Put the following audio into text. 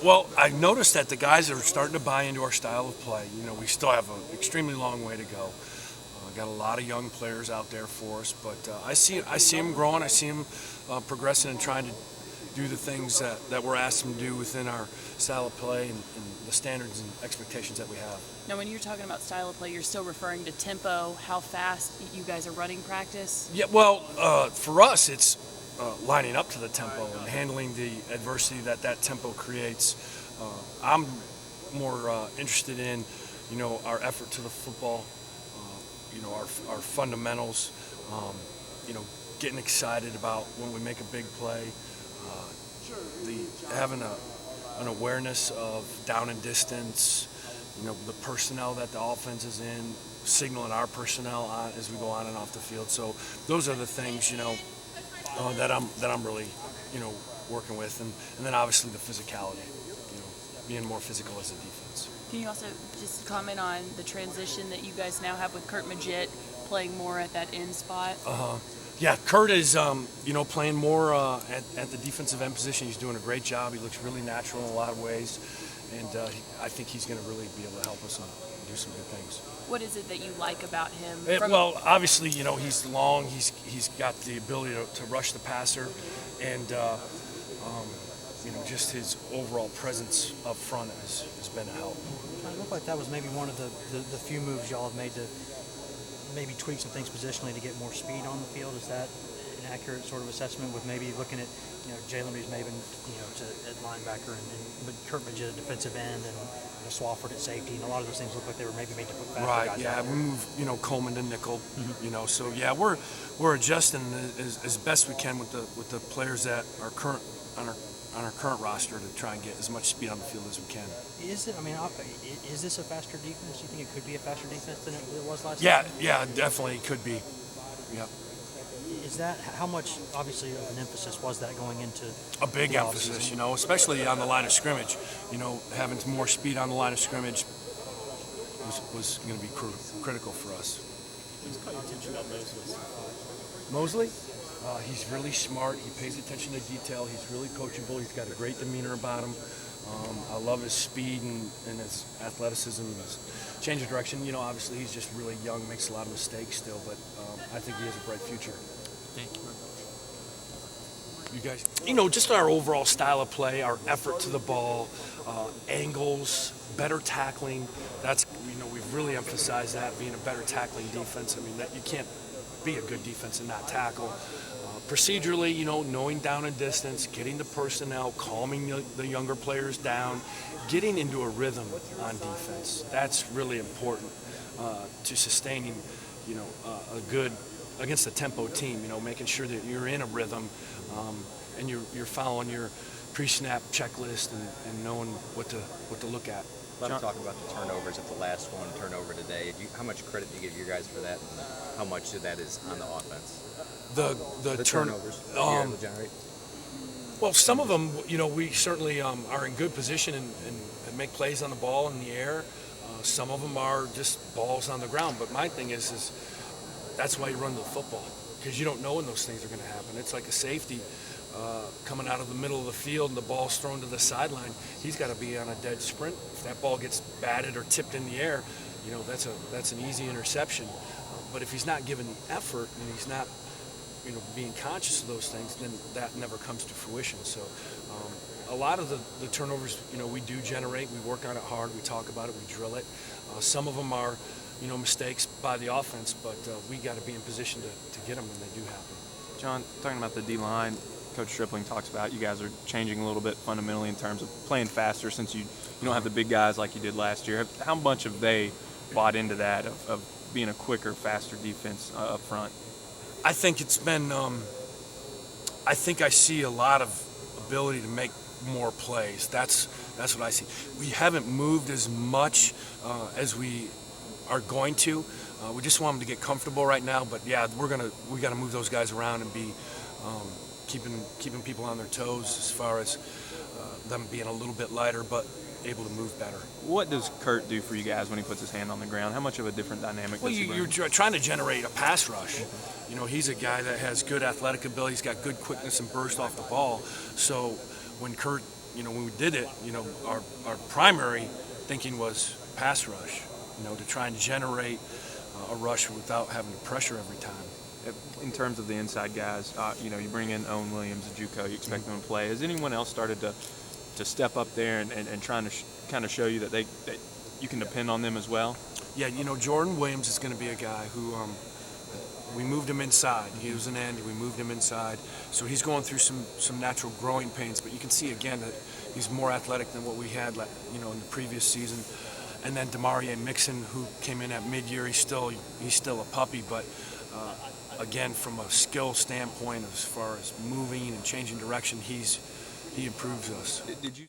Well, I noticed that the guys are starting to buy into our style of play. We still have an extremely long way to go. Got a lot of young players out there for us, but I see them growing. I see them progressing and trying to do the things that we're asked them to do within our style of play and the standards and expectations that we have. Now, when you're talking about style of play, you're still referring to tempo, how fast you guys are running practice? Yeah, well, for us, it's lining up to the tempo and handling the adversity that tempo creates. I'm more interested in, our effort to the football, our fundamentals, getting excited about when we make a big play, having an awareness of down and distance, the personnel that the offense is in, signaling our personnel on as we go on and off the field. So those are the things, that I'm really, working with, and then obviously the physicality, being more physical as a defense. Can you also just comment on the transition that you guys now have with Kurt Magid playing more at that end spot? Yeah, Kurt is, playing more at the defensive end position. He's doing a great job. He looks really natural in a lot of ways, and I think he's going to really be able to help us and do some good things. What is it that you like about him? Well, obviously, he's long. He's got the ability to rush the passer, and just his overall presence up front has been a help. It looked like that was maybe one of the few moves y'all have made to maybe tweak some things positionally to get more speed on the field. Is that an accurate sort of assessment with maybe looking at, Jalen Reeves-Maben, at linebacker but Kurt Magid at defensive end and Swafford at safety, and a lot of those things look like they were maybe made to put faster guys out. We moved, Coleman to nickel, so yeah, we're adjusting as best we can with the players that are current on our current roster to try and get as much speed on the field as we can. Is this a faster defense? Do you think it could be a faster defense than it was last year? season? Yeah, definitely could be. Yeah. Is that how much, obviously, of an emphasis was that going into a big emphasis? Especially on the line of scrimmage. Having more speed on the line of scrimmage was going to be critical for us. Who's caught your attention about Mosley? He's really smart. He pays attention to detail. He's really coachable. He's got a great demeanor about him. I love his speed and his athleticism and his change of direction. Obviously he's just really young, makes a lot of mistakes still, but I think he has a bright future. Thank you. You guys, just our overall style of play, our effort to the ball, angles, better tackling. That's, we've really emphasized that, being a better tackling defense. I mean, that you can't be a good defense and not tackle. Procedurally, knowing down and distance, getting the personnel, calming the younger players down, getting into a rhythm on defense. That's really important to sustaining, a good against a tempo team. Making sure that you're in a rhythm and you're following your pre-snap checklist and knowing what to look at. A lot of talk about the turnovers at the last one, turnover today. How much credit do you give your guys for that, and how much of that is on the offense? The turnovers you're able to generate? Well, some of them, we certainly are in good position and make plays on the ball in the air. Some of them are just balls on the ground. But my thing is that's why you run the football, because you don't know when those things are going to happen. It's like a safety coming out of the middle of the field and the ball's thrown to the sideline. He's got to be on a dead sprint. If that ball gets batted or tipped in the air, that's an easy interception. But if he's not given the effort and he's not being conscious of those things, then that never comes to fruition. So a lot of the turnovers, we do generate. We work on it hard. We talk about it. We drill it. Some of them are, mistakes by the offense, but we got to be in position to get them when they do happen. John, talking about the D-line, Coach Stripling talks about you guys are changing a little bit fundamentally in terms of playing faster since you don't have the big guys like you did last year. How much have they bought into that of being a quicker, faster defense up front? I think it's been, I think I see a lot of ability to make more plays. That's what I see. We haven't moved as much as we are going to. We just want them to get comfortable right now. But yeah, we got to move those guys around and be keeping people on their toes as far as them being a little bit lighter, but able to move better. What does Kurt do for you guys when he puts his hand on the ground? How much of a different dynamic does he bring? You're trying to generate a pass rush. He's a guy that has good athletic ability. He's got good quickness and burst off the ball. So when Kurt when we did it, our primary thinking was pass rush, to try and generate a rush without having to pressure every time. In terms of the inside guys, you bring in Owen Williams, a JUCO, you expect them to play. Has anyone else started to step up there and trying to kind of show you that that you can depend on them as well? Yeah, Jordan Williams is going to be a guy who we moved him inside. He was an end. We moved him inside, so he's going through some natural growing pains. But you can see again that he's more athletic than what we had, in the previous season. And then Demarie Mixon, who came in at mid-year, he's still a puppy, but again, from a skill standpoint, as far as moving and changing direction, he improves us. Did you